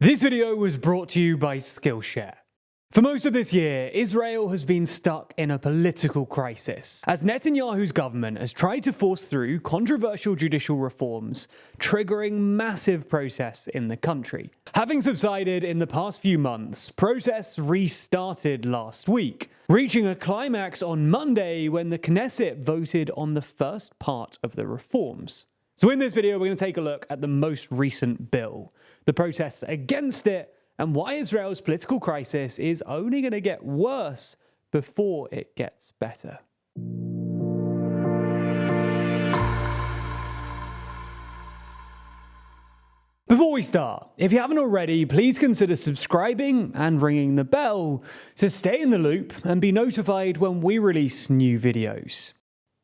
This video was brought to you by Skillshare. For most of this year, Israel has been stuck in a political crisis, as Netanyahu's government has tried to force through controversial judicial reforms, triggering massive protests in the country. Having subsided in the past few months, protests restarted last week, reaching a climax on Monday when the Knesset voted on the first part of the reforms. So in this video, we're going to take a look at the most recent bill, the protests against it, and why Israel's political crisis is only going to get worse before it gets better. Before we start, if you haven't already, please consider subscribing and ringing the bell to stay in the loop and be notified when we release new videos.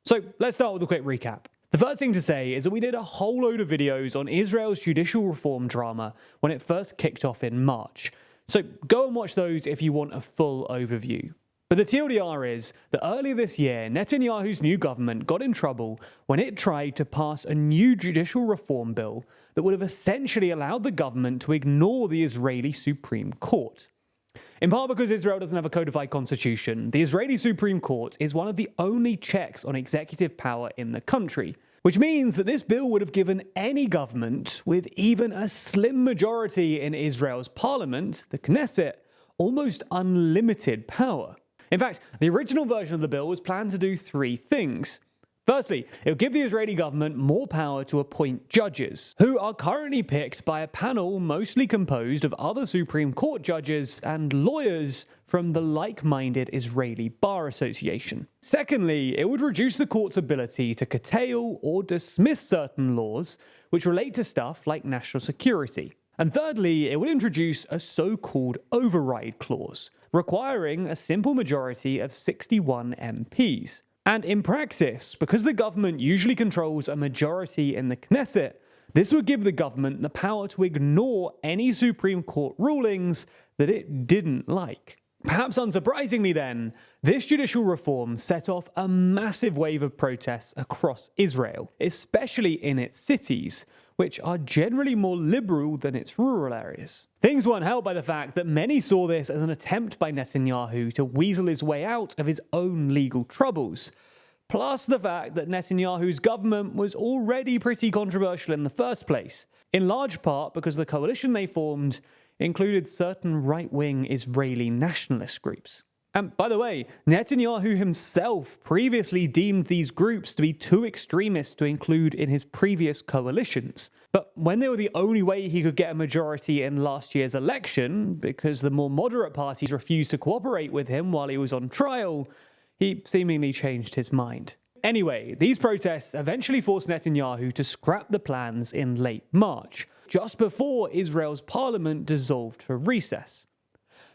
So let's start with a quick recap. The first thing to say is that we did a whole load of videos on Israel's judicial reform drama when it first kicked off in March. So go and watch those if you want a full overview. But the TLDR is that earlier this year, Netanyahu's new government got in trouble when it tried to pass a new judicial reform bill that would have essentially allowed the government to ignore the Israeli Supreme Court. In part because Israel doesn't have a codified constitution, the Israeli Supreme Court is one of the only checks on executive power in the country, which means that this bill would have given any government with even a slim majority in Israel's parliament, the Knesset, almost unlimited power. In fact, the original version of the bill was planned to do three things. Firstly, it would give the Israeli government more power to appoint judges, who are currently picked by a panel mostly composed of other Supreme Court judges and lawyers from the like-minded Israeli Bar Association. Secondly, it would reduce the court's ability to curtail or dismiss certain laws which relate to stuff like national security. And thirdly, it would introduce a so-called override clause, requiring a simple majority of 61 MPs. And in practice, because the government usually controls a majority in the Knesset, this would give the government the power to ignore any Supreme Court rulings that it didn't like. Perhaps unsurprisingly then, this judicial reform set off a massive wave of protests across Israel, especially in its cities, which are generally more liberal than its rural areas. Things weren't helped by the fact that many saw this as an attempt by Netanyahu to weasel his way out of his own legal troubles, plus the fact that Netanyahu's government was already pretty controversial in the first place, in large part because the coalition they formed included certain right-wing Israeli nationalist groups. And by the way, Netanyahu himself previously deemed these groups to be too extremist to include in his previous coalitions. But when they were the only way he could get a majority in last year's election, because the more moderate parties refused to cooperate with him while he was on trial, he seemingly changed his mind. Anyway, these protests eventually forced Netanyahu to scrap the plans in late March, just before Israel's parliament dissolved for recess.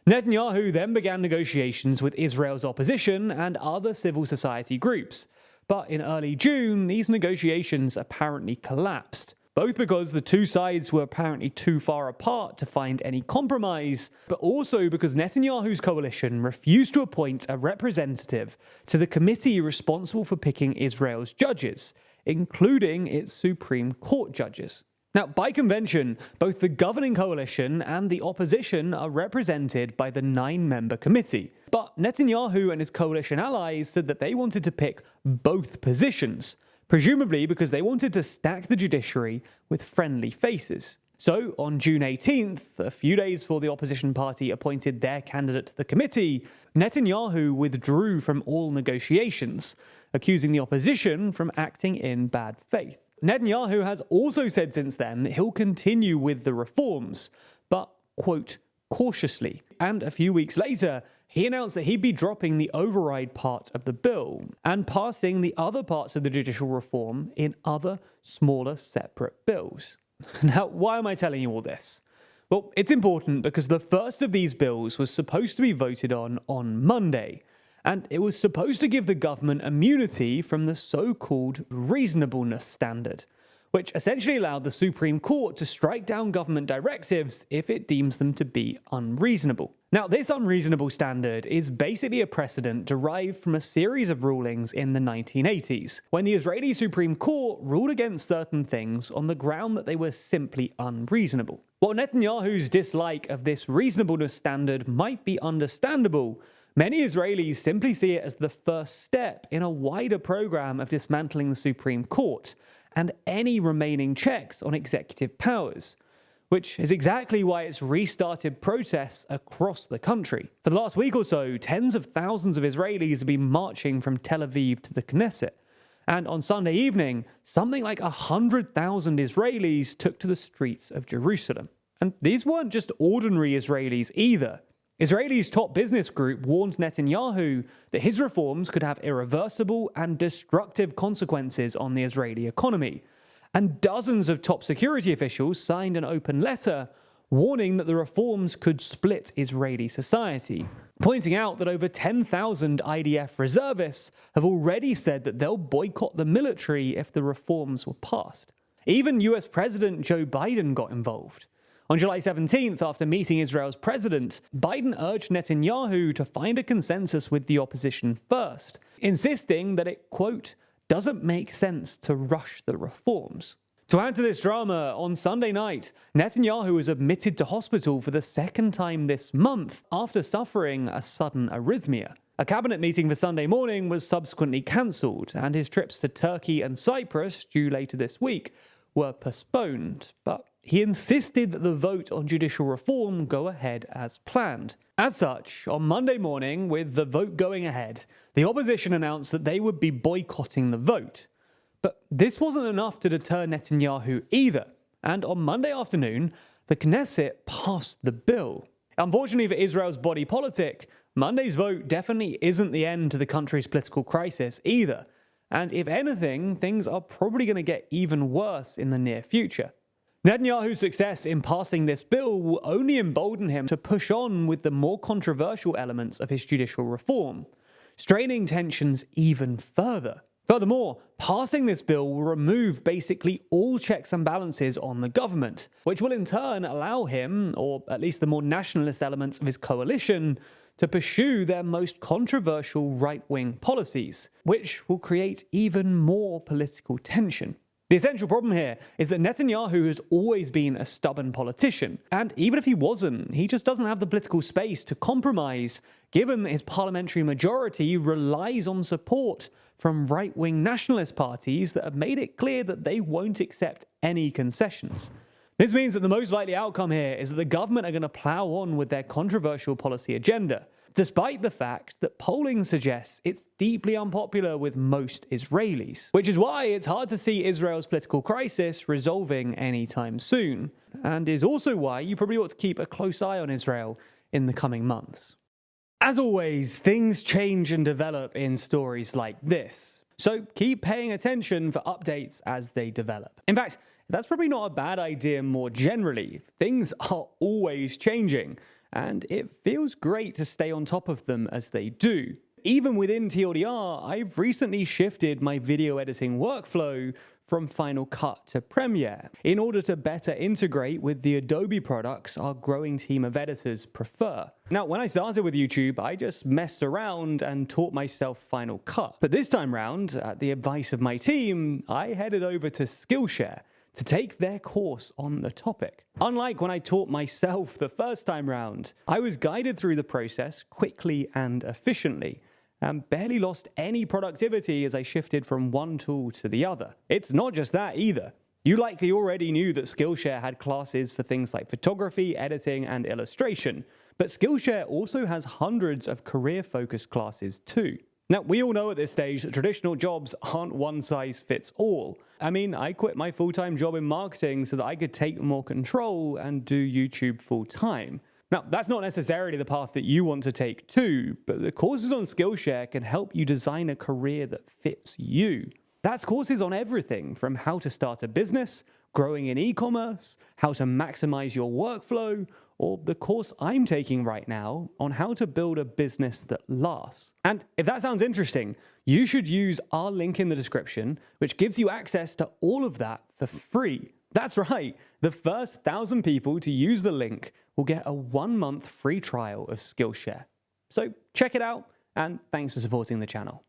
Netanyahu then began negotiations with Israel's opposition and other civil society groups, but in early June, these negotiations apparently collapsed, both because the two sides were apparently too far apart to find any compromise, but also because Netanyahu's coalition refused to appoint a representative to the committee responsible for picking Israel's judges, including its Supreme Court judges. Now, by convention, both the governing coalition and the opposition are represented by the 9-member committee. But Netanyahu and his coalition allies said that they wanted to pick both positions, presumably because they wanted to stack the judiciary with friendly faces. So, on June 18th, a few days before the opposition party appointed their candidate to the committee, Netanyahu withdrew from all negotiations, accusing the opposition from acting in bad faith. Netanyahu has also said since then that he'll continue with the reforms, but, quote, cautiously. And a few weeks later, he announced that he'd be dropping the override part of the bill and passing the other parts of the judicial reform in other, smaller, separate bills. Now, why am I telling you all this? Well, it's important because the first of these bills was supposed to be voted on Monday, and it was supposed to give the government immunity from the so-called reasonableness standard, which essentially allowed the Supreme Court to strike down government directives if it deems them to be unreasonable. Now, this unreasonable standard is basically a precedent derived from a series of rulings in the 1980s, when the Israeli Supreme Court ruled against certain things on the ground that they were simply unreasonable. While Netanyahu's dislike of this reasonableness standard might be understandable, many Israelis simply see it as the first step in a wider program of dismantling the Supreme Court and any remaining checks on executive powers, which is exactly why it's restarted protests across the country. For the last week or so, tens of thousands of Israelis have been marching from Tel Aviv to the Knesset. And on Sunday evening, something like 100,000 Israelis took to the streets of Jerusalem. And these weren't just ordinary Israelis either. Israel's top business group warned Netanyahu that his reforms could have irreversible and destructive consequences on the Israeli economy. And dozens of top security officials signed an open letter warning that the reforms could split Israeli society, pointing out that over 10,000 IDF reservists have already said that they'll boycott the military if the reforms were passed. Even US President Joe Biden got involved. On July 17th, after meeting Israel's president, Biden urged Netanyahu to find a consensus with the opposition first, insisting that it, quote, doesn't make sense to rush the reforms. To add to this drama, on Sunday night, Netanyahu was admitted to hospital for the second time this month after suffering a sudden arrhythmia. A cabinet meeting for Sunday morning was subsequently cancelled, and his trips to Turkey and Cyprus, due later this week, were postponed, but he insisted that the vote on judicial reform go ahead as planned. As such, on Monday morning, with the vote going ahead, the opposition announced that they would be boycotting the vote. But this wasn't enough to deter Netanyahu either, and on Monday afternoon, the Knesset passed the bill. Unfortunately for Israel's body politic, Monday's vote definitely isn't the end to the country's political crisis either, and if anything, things are probably going to get even worse in the near future. Netanyahu's success in passing this bill will only embolden him to push on with the more controversial elements of his judicial reform, straining tensions even further. Furthermore, passing this bill will remove basically all checks and balances on the government, which will in turn allow him, or at least the more nationalist elements of his coalition, to pursue their most controversial right-wing policies, which will create even more political tension. The essential problem here is that Netanyahu has always been a stubborn politician, and even if he wasn't, he just doesn't have the political space to compromise, given that his parliamentary majority relies on support from right-wing nationalist parties that have made it clear that they won't accept any concessions. This means that the most likely outcome here is that the government are going to plow on with their controversial policy agenda, despite the fact that polling suggests it's deeply unpopular with most Israelis, which is why it's hard to see Israel's political crisis resolving anytime soon, and is also why you probably ought to keep a close eye on Israel in the coming months. As always, things change and develop in stories like this, so keep paying attention for updates as they develop. In fact, that's probably not a bad idea more generally. Things are always changing, and it feels great to stay on top of them as they do. Even within TLDR, I've recently shifted my video editing workflow from Final Cut to Premiere in order to better integrate with the Adobe products our growing team of editors prefer. Now, when I started with YouTube, I just messed around and taught myself Final Cut. But this time round, at the advice of my team, I headed over to Skillshare to take their course on the topic. Unlike when I taught myself the first time round, I was guided through the process quickly and efficiently, and barely lost any productivity as I shifted from one tool to the other. It's not just that either. You likely already knew that Skillshare had classes for things like photography, editing, and illustration, but Skillshare also has hundreds of career-focused classes too. Now, we all know at this stage that traditional jobs aren't one size fits all. I mean, I quit my full-time job in marketing so that I could take more control and do YouTube full-time. Now, that's not necessarily the path that you want to take too, but the courses on Skillshare can help you design a career that fits you. That's courses on everything from how to start a business, growing in e-commerce, how to maximize your workflow, or the course I'm taking right now on how to build a business that lasts. And if that sounds interesting, you should use our link in the description, which gives you access to all of that for free. That's right, the first 1,000 people to use the link will get a 1-month free trial of Skillshare. So check it out, and thanks for supporting the channel.